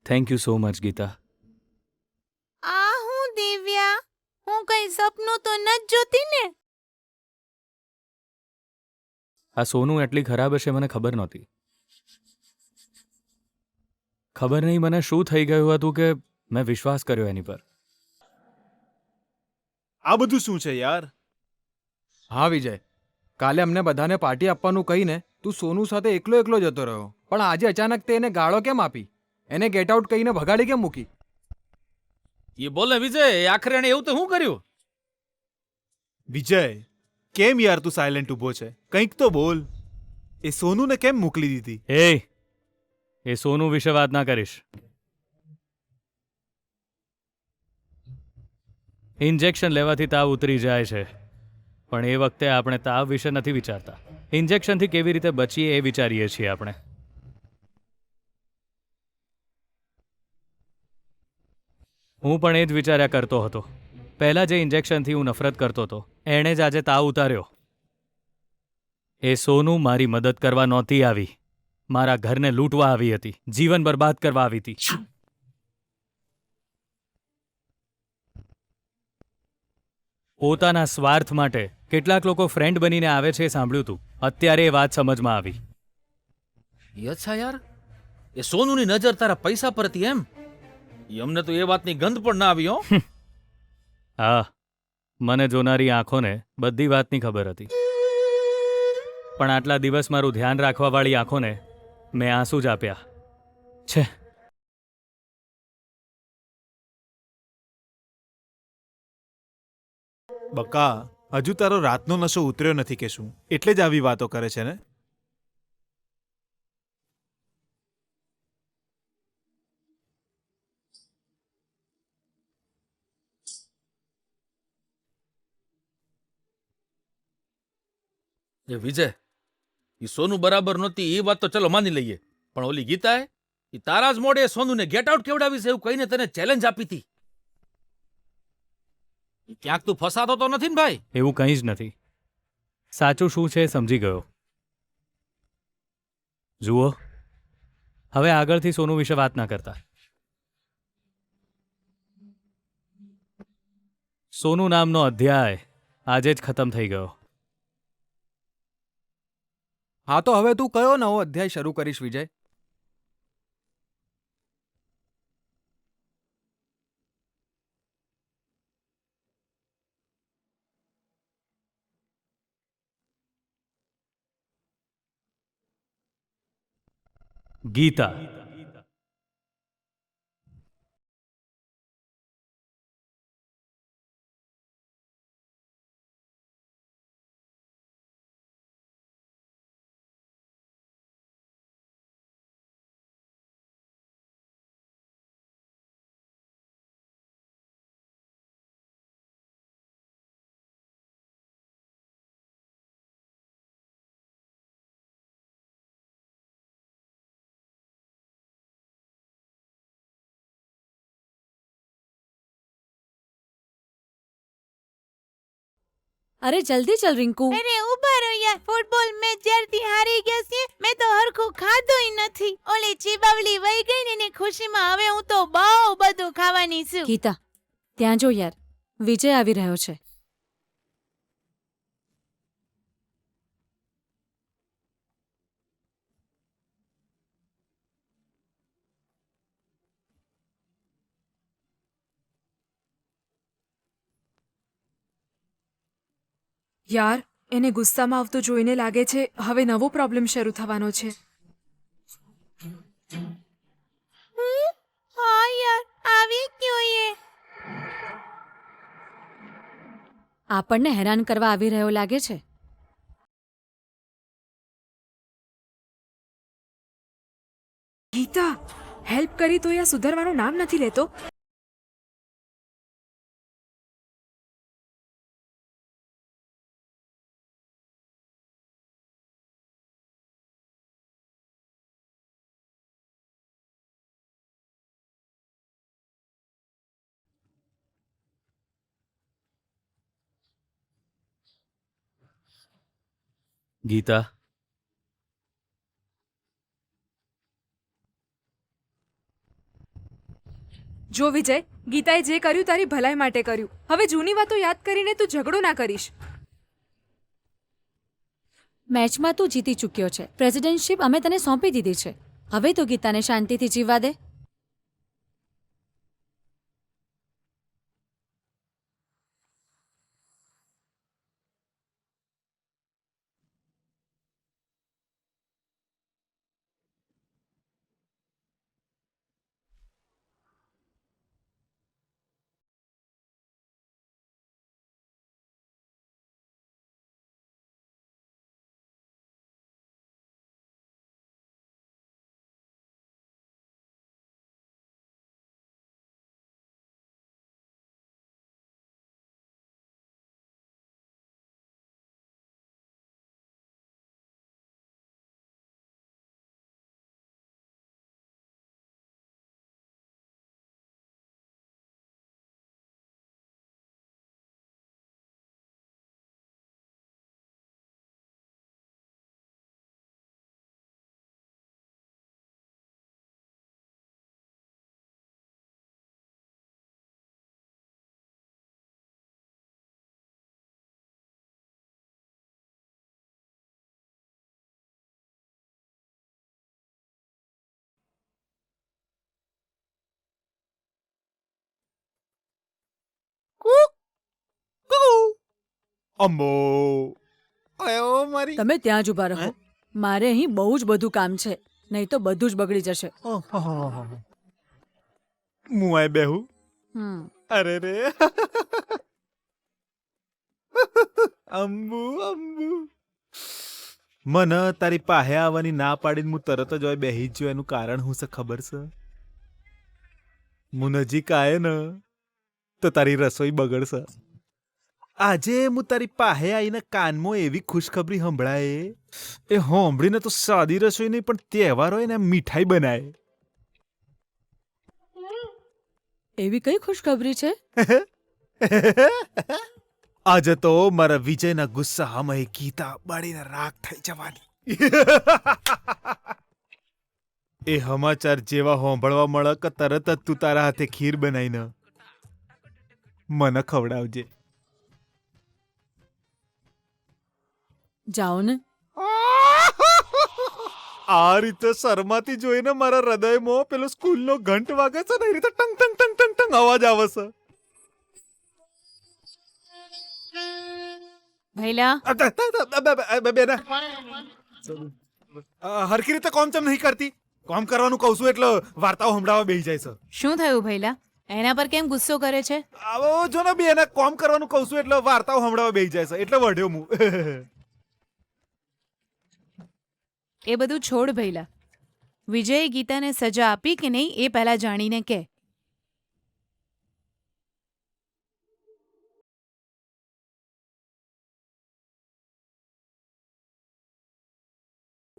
Thank you so much Geeta. આ હું દિવ્યા, હું કઈ સપનું તો ન જ જોતી ને. આ સોનું એટલી ખરાબ હશે મને ખબર નહોતી. ખબર નહીં મને શું થઈ ગયું હતું કે મેં વિશ્વાસ કર્યો એની પર. આ બધું શું છે યાર? હા વિજય, કાલે અમને બધાને પાર્ટી આપવાનું કહીને તું સોનુ સાથે એકલો એકલો જતો રહ્યો, પણ આજે અચાનક તે એને ગાળો કેમ આપી? એને ગેટ આઉટ કહીને ભગાડી કેમ મૂકી? એ બોલે વિજય, આખરે એને એવું તો શું કર્યું? વિજય, કેમ યાર તું સાયલેન્ટ ઊભો છે? કંઈક તો બોલ. એ સોનુને કેમ મોકલી દીધી? એ સોનું વિશે વાત ના કરીશ. ઇન્જેક્શન લેવાથી તાવ ઉતરી જાય છે, પણ એ વખતે આપણે તાવ વિશે નથી વિચારતા. ઇન્જેક્શનથી કેવી રીતે બચીએ એ વિચારીએ છીએ આપણે. હું પણ એ જ વિચાર્યા કરતો હતો. પહેલા જે ઇન્જેક્શનથી હું નફરત કરતો હતો એણે જ આજે તાવ ઉતાર્યો. એ સોનું મારી મદદ કરવા નહોતી આવી, મારા ઘરને લૂંટવા આવી હતી, જીવન બરબાદ કરવા આવી હતી. પોતાના સ્વાર્થ માટે કેટલાક લોકો ફ્રેન્ડ બનીને આવે છે એ સાંભળ્યું તું. અત્યારે એ વાત સમજમાં આવી. અચ્છા યાર, એ સોનુની નજર તારા પૈસા પર હતી એમ? અમને તો એ વાતની ગંધ પણ ના આવી હો. હા, મને જોનારી આંખોને બધી વાતની ખબર હતી, પણ આટલા દિવસ મારું ધ્યાન રાખવાવાળી આંખોને મેં આંસુ જ આપ્યા છે. બકા, હજુ તારો રાતનો નશો ઉતર્યો નથી કે શું? એટલે જ આવી વાતો કરે છે ને? એ વિજય, એ સોનું બરાબર નહોતી એ વાત તો ચલો માની લઈએ, પણ ઓલી ગીતાએ એ તારા જ મોડે સોનુને ગેટ આઉટ કેવડાવી છે એવું કહીને તને ચેલેન્જ આપી હતી. ક્યાંક તું ફસાતો તો નથી ને ભાઈ? એવું કંઈ જ નથી. સાચું શું છે એ સમજી ગયો. જુઓ, હવે આગળથી સોનું વિશે વાત ના કરતા. સોનું નામનો અધ્યાય આજે જ ખતમ થઈ ગયો. હા, તો હવે તું કયો નવો અધ્યાય શરૂ કરીશ વિજય? ગીતા. અરે જલ્દી ચલ રિંકુ. અરે ઉભા રહો યાર, ફૂટબોલ મેચ જ્યારથી હારી ગયા છે મેં તો હરખું ખાધુંય નથી. ઓલી ચીબાવલી વહી ગઈ ને એની ખુશીમાં હવે હું તો બહુ બધું ખાવાની છું. ગીતા, ત્યાં જો યાર, વિજય આવી રહ્યો છે. યાર, એને ગુસ્સામાં આવતો જોઈને લાગે છે હવે નવો પ્રોબ્લેમ શરૂ થવાનો છે. હા યાર, આવી ગયો એ. આપણને હેરાન કરવા આવી રહ્યો લાગે છે. ગીતા, હેલ્પ કરી તો આ સુધરવાનું નામ નથી લેતો. ગીતા, જો વિજય, ગીતાએ જે કર્યું તારી ભલાઈ માટે કર્યું. હવે જૂની વાતો યાદ કરીને તું ઝઘડો ના કરીશ. મેચમાં તું જીતી ચૂક્યો છે. પ્રેસિડેન્ટશિપ અમે તને સોંપી દીધી છે. હવે તો ગીતાને શાંતિથી જીવવા દે. અમ્બો અયો મારી તમે ત્યાં જ ઊભા રહો. મારે અહીં બહુ જ બધું કામ છે, નહીં તો બધું જ બગડી જશે. હું આય બેહું. હમ. અરે રે અંબુ અંબુ મને તારી પાસે આવવાની ના પાડીને હું તરત જ હોય બેહી જ જો. એનું કારણ હું છે ખબર છે? હું નજીક આયે ને તો તારી રસોઈ બગડશે. આજે હું તારી પાસે આવીને કાનમાં એવી ખુશખબરી સંભળાય એ સાંભળીને તો સાદી રસોઈ નહીં પણ તહેવાર હોય ને મીઠાઈ બનાય. એવી કઈ ખુશખબરી છે? આજે તો મારા વિજયના ગુસ્સામાં એ ગીતા બાળીને રાખ થઈ જવાની. એ સમાચાર જેવા સાંભળવા મળે કે તરત જ તું તારા હાથે ખીર બનાવીને મને ખવડાવજે. જાઓ ને. આ રીતે શરમાથી જોઈને મારા હૃદયમાં પેલો સ્કૂલનો ઘંટ વાગે છે ને એ રીતે tongue tongue tongue tongue tongue અવાજ આવે છે. ભૈલા, બેના હરખી રીતે કોમ ચમ નહીં કરતી. કોમ કરવાનું કહું છું એટલે વાર્તાઓ સંભળાવવા બેસી જાય છે. શું થયું ભૈલા? એના પર કેમ ગુસ્સો કરે છે? આવો જો ને બેના કોમ કરવાનું કહું છું એટલે વાર્તાઓ સંભળાવવા બેસી જાય છે એટલે વઢ્યો હું. એ બધું છોડ ભૈલા. વિજયે ગીતાને સજા આપી કે નહીં એ પહેલા જાણીને કે.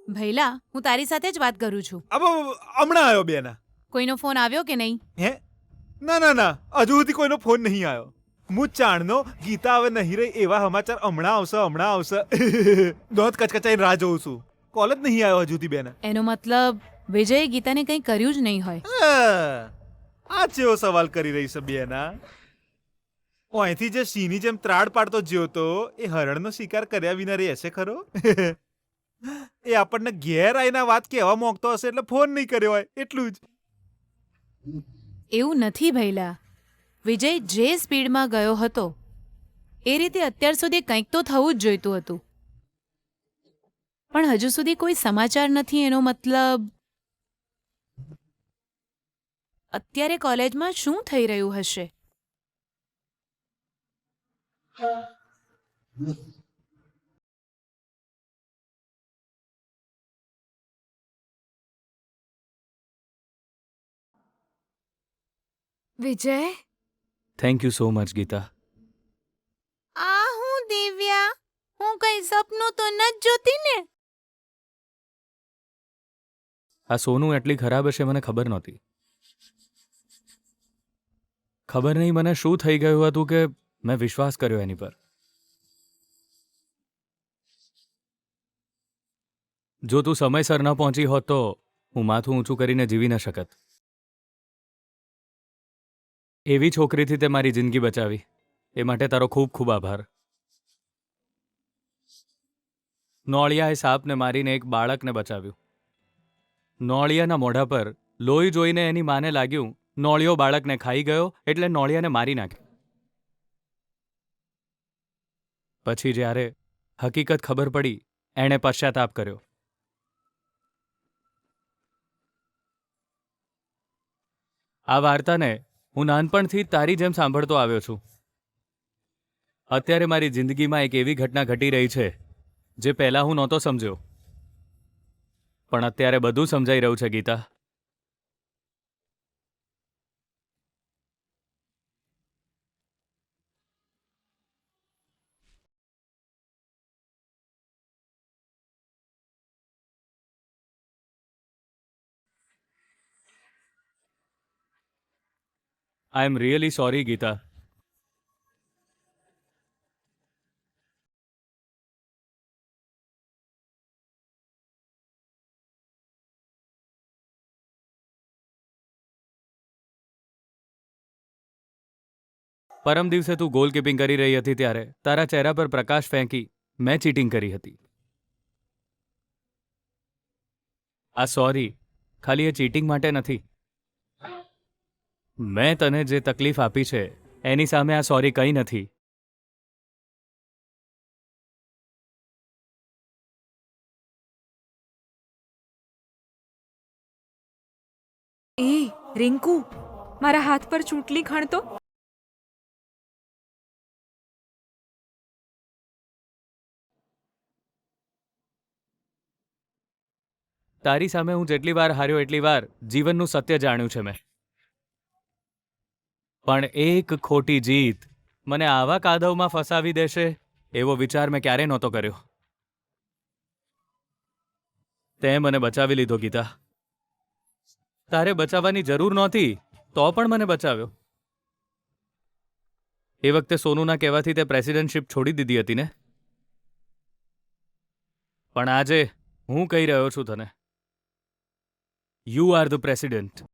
ભૈલા, હું તારી સાથે જ વાત કરું છું. હવે હમણાં આવ્યો બેના. કોઈનો ફોન આવ્યો કે નહીં? હે ના ના ના હજુ સુધી કોઈનો ફોન નહીં આવ્યો. હું ચાણનો ગીતા હવે નહીં રહી એવા સમાચાર હમણાં આવશે હમણાં આવશે. દોત કચકચાઈને રાહ જોઉં છું. કોલ જ નહીં આવ્યો હજુ સુધી બેના. એનો મતલબ વિજયે ગીતાને કંઈ કર્યું જ નહીં હોય. આ ચેવો સવાલ કરી રહી છે બેના. અહીંથી જે સિંહની જેમ ત્રાડ પાડતો જ્યો તો એ હરણનો શિકાર કર્યા વિના રહેશે ખરો? એ આપણને ઘેર આવીને વાત કહેવા માંગતો હશે એટલે ફોન નહીં કર્યો હોય એટલું જ. એવું નથી ભૈલા. વિજય જે સ્પીડમાં ગયો હતો એ રીતે અત્યાર સુધી કંઈક તો થવું જ જોઈતું હતું. પણ હજુ સુધી કોઈ સમાચાર નથી એનો મતલબ અત્યારે કોલેજમાં શું થઈ રહ્યું હશે? Vijay, thank you so much Geeta. આ હું દિવ્યા, હું કઈ સપનું તો ન જ જોતી ને. આ સોનું એટલી ખરાબ હશે મને ખબર નહોતી. ખબર નહીં મને શું થઈ ગયું હતું કે મેં વિશ્વાસ કર્યો એની પર. જો તું સમયસર ન પહોંચી હોત તો હું માથું ઊંચું કરીને જીવી ન શકત. એવી છોકરીથી તે મારી જિંદગી બચાવી એ માટે તારો ખૂબ ખૂબ આભાર. નોળિયાએ સાપને મારીને એક બાળકને બચાવ્યું. નોળિયાના મોઢા પર લોહી જોઈને એની માને લાગ્યું નોળિયો બાળકને ખાઈ ગયો એટલે નોળિયાને મારી નાખ્યો. પછી જ્યારે હકીકત ખબર પડી એણે પશ્ચાતાપ કર્યો. આ વાર્તાને હું નાનપણથી જ તારી જેમ સાંભળતો આવ્યો છું. અત્યારે મારી જિંદગીમાં એક એવી ઘટના ઘટી રહી છે જે પહેલાં હું નહોતો સમજ્યો, પણ અત્યારે બધું સમજાઈ રહ્યું છે ગીતા. આઈ એમ રિયલી સોરી ગીતા. પરમ દિવસે તું ગોલકીપિંગ કરી રહી હતી ત્યારે તારા ચહેરા પર પ્રકાશ ફેંકી મેં ચીટિંગ કરી હતી. આ સોરી ખાલી એ ચીટિંગ માટે નથી. મેં તને જે તકલીફ આપી છે એની સામે આ સોરી કંઈ નથી. એ રિંકુ, મારા હાથ પર ચૂંટલી ખણતો. તારી સામે હું જેટલી વાર હાર્યો એટલી વાર જીવનનું સત્ય જાણ્યું છે મેં. પણ એક ખોટી જીત મને આવા કાદવમાં ફસાવી દેશે એવો વિચાર મેં ક્યારેય નહોતો કર્યો. તે મને બચાવી લીધો ગીતા. તારે બચાવવાની જરૂર નહોતી તો પણ મને બચાવ્યો. એ વખતે સોનુના કહેવાથી તે પ્રેસિડેન્ટશિપ છોડી દીધી હતી ને. પણ આજે હું કહી રહ્યો છું તને, you are the president.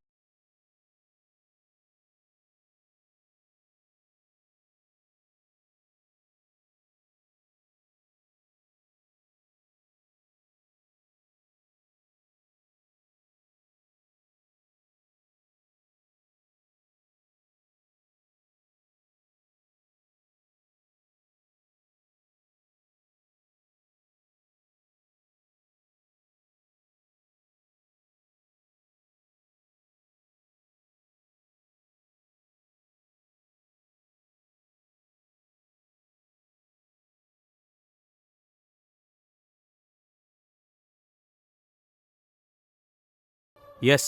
Yes,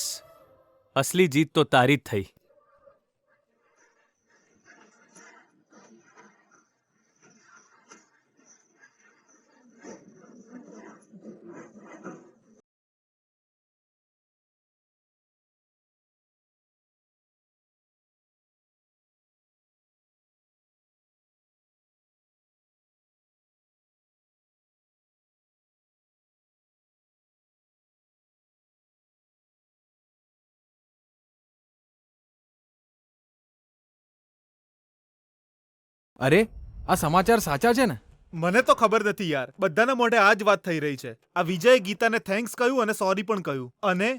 અસલી જીત તો તારી જ થઈ. અરે, આ સમાચાર સાચા છે ને? મને તો ખબર નથી યાર. બધાના મોઢે આ જ વાત થઈ રહી છે. આ વિજયે ગીતાને થેન્ક્સ કહ્યું અને સોરી પણ કહ્યું. અને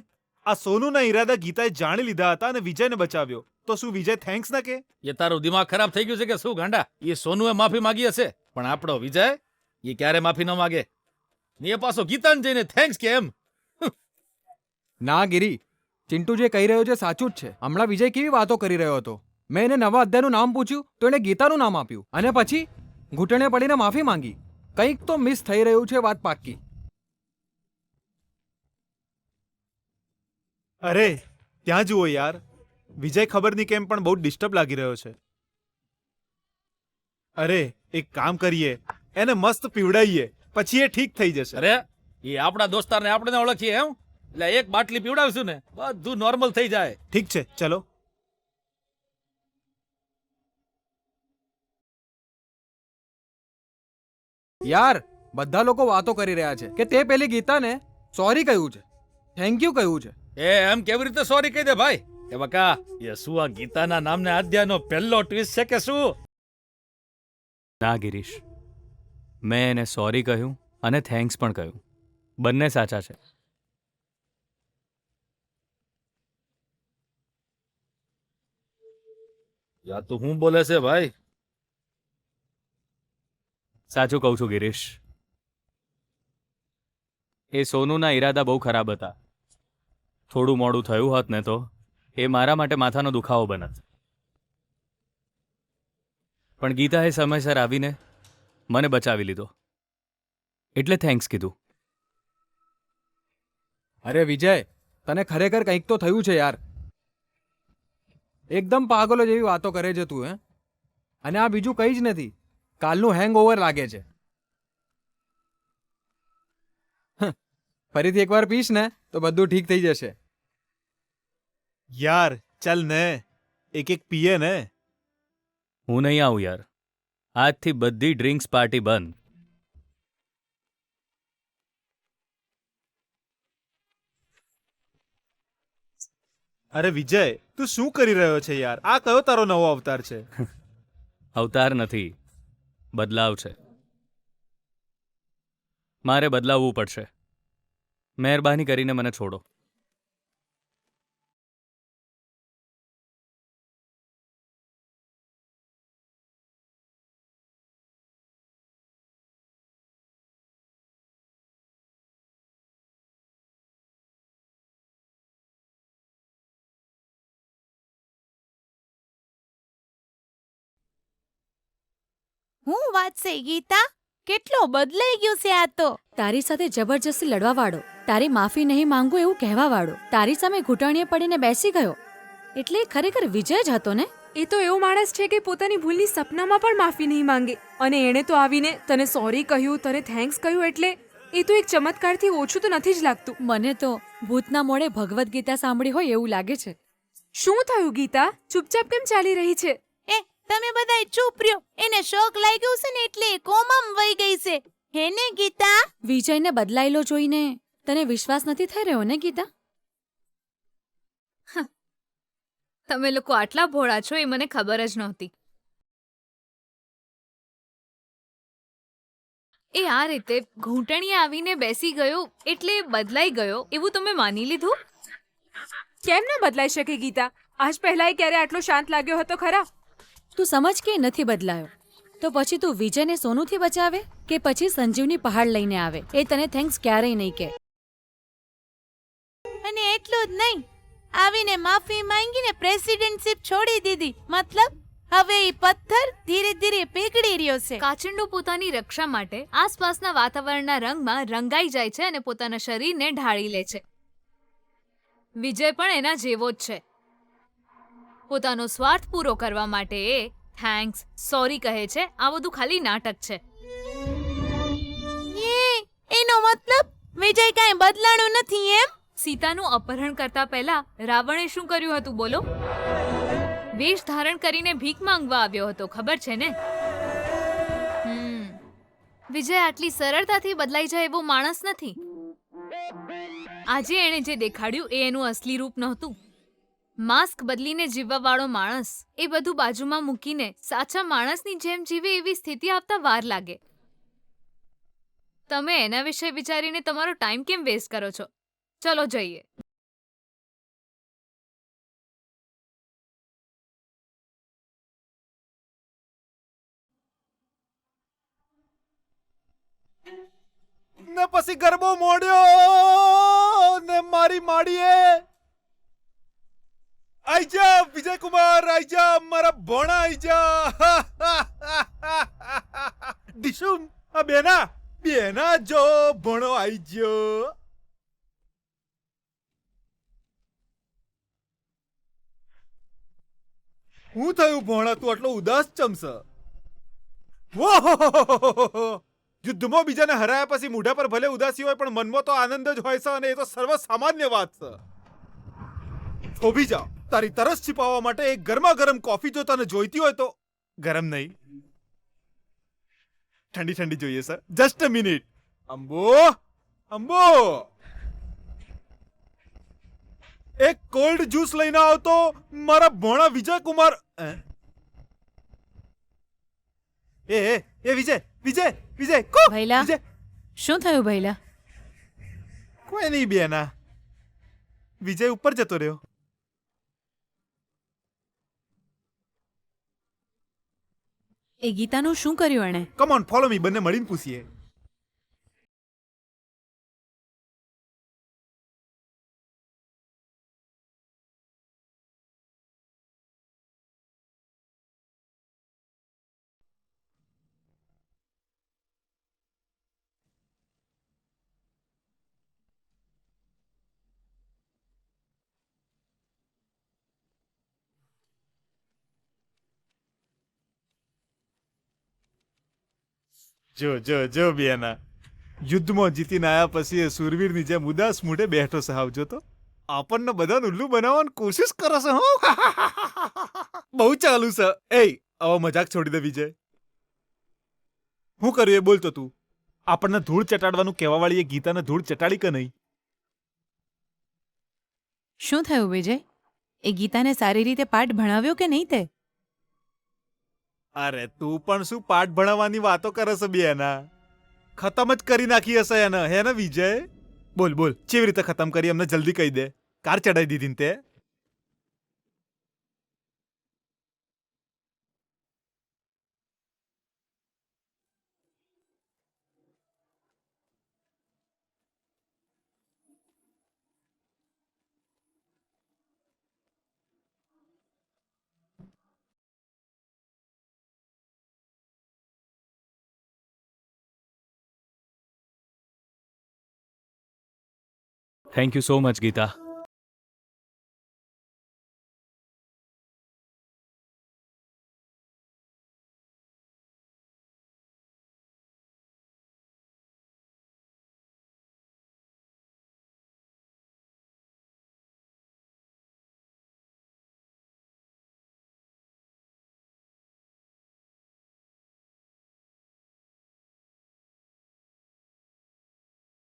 આ સોનુના ઈરાદા ગીતાએ જાણી લીધા હતા અને વિજયને બચાવ્યો. તો શું વિજય થેન્ક્સ ના કે? એ તારું દિમાગ ખરાબ થઈ ગયું છે કે શું ગાંડા? એ સોનુએ માફી માંગી હશે, પણ આપણો વિજય એ ક્યારે માફી ન માગે. ને એ પાછો ગીતાને જઈને થેન્ક્સ કે એમ? ના ગિરી, ચિંટુ જે કહી રહ્યો છે સાચું જ છે. હમણાં વિજય કેવી વાતો કરી રહ્યો હતો. મેં એને નવા અધ્યાયનું નામ પૂછ્યું તો એણે ગીતાનું નામ આપ્યું અને પછી ઘૂંટણે પડીને માફી માંગી. કંઈક તો મિસ થઈ રહ્યું છે, વાત પાક્કી. અરે ત્યાં જુઓ યાર, વિજય ખબર નહીં કેમ પણ બહુ ડિસ્ટર્બ લાગી રહ્યો છે. અરે એક કામ કરીએ, એને મસ્ત પીવડાવીએ, પછી એ ઠીક થઈ જશે. અરે એ આપણા દોસ્તારને આપણે ઓળખીએ એમ? એટલે એક બાટલી પીવડાવશું ને બધું નોર્મલ થઈ જાય. ઠીક છે, ચલો. યાર, બધા લોકો વાતો કરી રહ્યા છે કે તે પેલી ગીતાને સોરી કહ્યું છે, થેન્ક યુ કહ્યું છે. એ એમ કેવી રીતે સોરી કહી દે ભાઈ? એ બકા એ શું આ ગીતાના નામને આદ્યાનો પહેલો ટ્વિસ્ટ છે કે શું? ના ગિરીશ, મેં એને સોરી કહ્યું અને થેન્ક્સ પણ કહ્યું. બંને સાચા છે. યા તું હું બોલે છે ભાઈ? સાચું કહું છું ગિરીશ. એ સોનુના ઈરાદા બહુ ખરાબ હતા. થોડું મોડું થયું હોત ને તો એ મારા માટે માથાનો દુખાવો બનત. પણ ગીતાએ સમયસર આવીને મને બચાવી લીધો, એટલે થેન્ક્સ કીધું. અરે વિજય, તને ખરેખર કંઈક તો થયું છે યાર. એકદમ પાગલો જેવી વાતો કરે છે તું, હે? અને આ બીજું કંઈ જ નથી, કાલનું હેંગઓવર લાગે છે. ફરીથી એકવાર પીશ ને તો બધું ઠીક થઈ જશે. યાર ચાલ ને, એક એક પીએ ને. હું નહીં આવું યાર. આજથી બધી ડ્રિંક્સ પાર્ટી બંધ. અરે વિજય, તું શું કરી રહ્યો છે યાર? આ કયો તારો નવો અવતાર છે? અવતાર નથી, બદલાવ છે. મારે બદલાવવું પડશે. મહેરબાની કરીને મને છોડો. હું વાત છે ગીતા, કેટલો બદલાઈ ગયો છે આ તો. તારી સાથે જબરજસ્તી લડવા વાળો, તારી માફી નહીં માંગુ એવું કહેવા વાળો, તારી સામે ઘૂંટણીએ પડીને બેસી ગયો, એટલે એ ખરેખર વિજય જ હતો ને? એ તો એવો માણસ છે કે પોતાની ભૂલની સપનામાં પણ માફી નહીં માંગે, અને એણે તો આવીને તને સોરી કહ્યું, તને થેન્ક્સ કહ્યું, એટલે એ તો એક ચમત્કારથી ઓછું તો નથી જ લાગતું. મને તો ભૂતના મોડે ભગવદ્ ગીતા સાંભળી હોય એવું લાગે છે. શું થયું ગીતા? ચૂપચાપ કેમ ચાલી રહી છે? એ તમે બધાય ચૂપ રહ્યો. એને શોક લાગ્યું છે ને એટલે એ કોમામાં વહી ગઈ છે. હે ને ગીતા? વિજયને બદલાયેલો જોઈને તને વિશ્વાસ નથી થઈ રહ્યો ને ગીતા? તમે લોકો આટલા ભોળા છો એ મને ખબર જ નહોતી. એ આ રીતે ઘૂંટણીએ આવીને બેસી ગયો એટલે બદલાઈ ગયો એવું તમે માની લીધું? કેમ ના બદલાઈ શકે ગીતા? આજ પહેલા એ ક્યારે આટલો શાંત લાગ્યો હતો ખરા? તું સમજ કે એ નથી બદલાયો, તો પછી તું વિજયને સોનુથી બચાવે કે પછી સંજીવની પહાડ લઈને આવે? એ તને થેન્ક્સ ક્યારેય નહીં કહે. અને એટલું જ નહીં, આવીને માફી માંગીને પ્રેસિડેન્ટશિપ છોડી દીધી. મતલબ હવે એ પથ્થર ધીરે ધીરે પીગળી રહ્યો છે. કાચિંડો પોતાની રક્ષા માટે આસપાસના વાતાવરણના રંગમાં રંગાઈ જાય છે અને પોતાના શરીરને ઢાળી લે છે. વિજય પણ એના જેવો જ છે. પોતાનો સ્વાર્થ પૂરો કરવા માટે એ થેન્ક્સ, સોરી કહે છે. આ બધું ખાલી નાટક છે. એનો મતલબ વિજય કાંઈ બદલાણું નથી એમ? સીતાનું અપહરણ કરતા પહેલા રાવણે શું કર્યું હતું બોલો? વેશ ધારણ કરીને ભીખ માંગવા આવ્યો હતો, ખબર છે ને? વિજય આટલી સરળતાથી બદલાઈ જાય એવો માણસ નથી. આજે એણે જે દેખાડ્યું એ એનું અસલી રૂપ નહોતું. માસ્ક બદલીને જીવવા વાળો માણસ એ બધું બાજુમાં મૂકીને સાચા માણસની જેમ જીવે એવી સ્થિતિ આવતા વાર લાગે. તમે એના વિશે વિચારીને તમારો ટાઈમ કેમ વેસ્ટ કરો છો? ચલો જઈએ. ને પછી ગરબો મોડ્યો ને મારી માડીએ. આઈ જા વિજય કુમાર, આઈ જા મારા ભોણા, આઈ જા. દિશુમ આ બેના જો ભણો આઈ ગયો. હું થયું ભોણા, તું આટલો ઉદાસ ચમસ? યુદ્ધમાં બીજાને હરાયા પછી મોઢા પર ભલે ઉદાસી હોય પણ મનમાં તો આનંદ જ હોય છે, અને એ તો સર્વસામાન્ય વાત છે. થોભી જા. તારી તરસ छिपाવવા માટે એક ગરમા ગરમ કોફી જો તને જોઈતી હોય તો. ગરમ નહીં, ઠંડી ઠંડી જોઈએ સર. Just a minute. અંબો અંબો એક કોલ્ડ જ્યુસ લઈને આવતો મારા ભોણા વિજય કુમાર એ વિજય વિજય વિજય ભૈલા વિજય શું થયું ભૈલા? કોઈ નહીં બેના. વિજય ઉપર જતો રહ્યો. એ ગીતાનું શું કર્યું એણે? કમ ઓન ફોલો મી, બંને મળીને પૂછીએ. જો જો જો બેના, યુદ્ધમાં જીતીને આયા પછી એ સુરવીરની જેમ ઉદાસ મૂઢે બેઠો છે. આવજો તો આપણને બધાને ઉલ્લુ બનાવવાની કોશિશ કરે છે. હો બહુ ચાલુ છે. આવો મજાક છોડી દે વિજય. હું કર્યું એ બોલતો તું. આપણને ધૂળ ચટાડવાનું કહેવા વાળી એ ગીતાને ધૂળ ચટાડી કે નહીં? શું થયું વિજય? એ ગીતાને સારી રીતે પાઠ ભણાવ્યો કે નહીં તે? અરે તું પણ શું પાઠ ભણાવવાની વાતો કરે છે બેના? ખતમ જ કરી નાખી હશે એને, હે ને વિજય? બોલ બોલ, કેવી રીતે ખતમ કરી અમને જલ્દી કહી દે. કાર ચડાઈ દીધી ને તે? Thank you so much Gita.